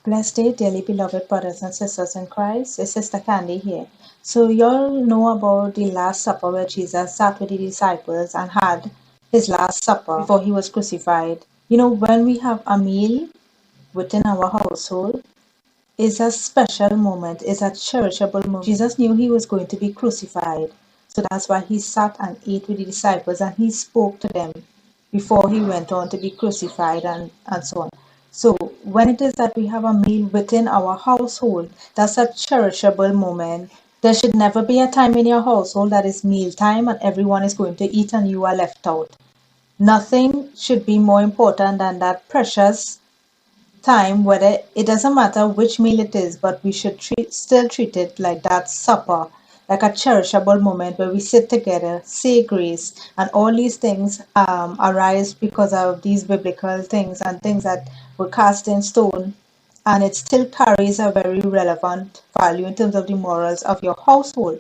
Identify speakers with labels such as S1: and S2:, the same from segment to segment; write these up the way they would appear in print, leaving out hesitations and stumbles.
S1: Blessed day, dearly beloved brothers and sisters in Christ. It's Sister Candy here. So, you all know about the Last Supper where Jesus sat with the disciples and had his Last Supper before he was crucified. You know, when we have a meal within our household, it's a special moment, it's a cherishable moment. Jesus knew he was going to be crucified. So that's why he sat and ate with the disciples and he spoke to them before he went on to be crucified and so on. So when it is that we have a meal within our household, that's a cherishable moment. There should never be a time in your household that is meal time and everyone is going to eat and you are left out. Nothing should be more important than that precious time, whether it doesn't matter which meal it is, but we should still treat it like that supper, like a cherishable moment where we sit together, say grace, and all these things arise because of these biblical things and things that were cast in stone, and it still carries a very relevant value in terms of the morals of your household.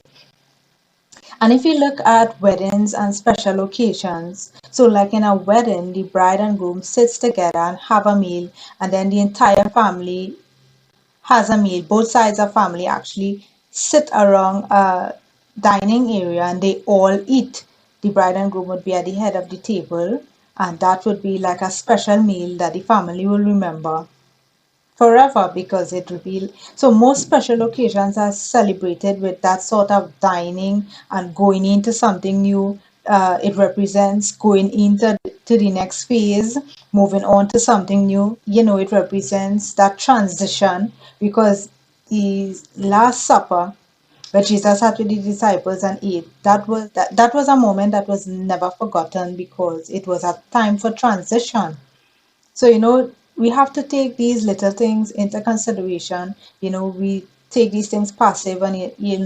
S1: And if you look at weddings and special occasions, so like in a wedding, the bride and groom sits together and have a meal, and then the entire family has a meal. Both sides of family actually sit around a dining area and they all eat. The bride and groom would be at the head of the table, and that would be like a special meal that the family will remember forever because it will be so. Most special occasions are celebrated with that sort of dining and going into something new. It represents going into to the next phase, moving on to something new. You know, it represents that transition because the Last Supper where Jesus sat with the disciples and ate, that was a moment that was never forgotten because it was a time for transition. So, we have to take these little things into consideration. We take these things passive and, you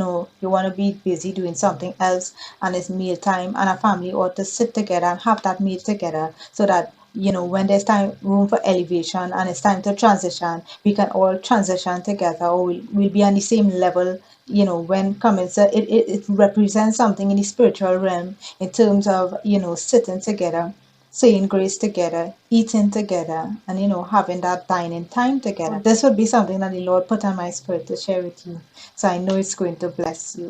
S1: want to be busy doing something else and it's meal time and a family ought to sit together and have that meal together so that, when there's time, room for elevation and it's time to transition, we can all transition together or we'll be on the same level, when coming. So it represents something in the spiritual realm in terms of, sitting together, saying grace together, eating together, and having that dining time together. This would be something that the Lord put on my spirit to share with you. So I know it's going to bless you.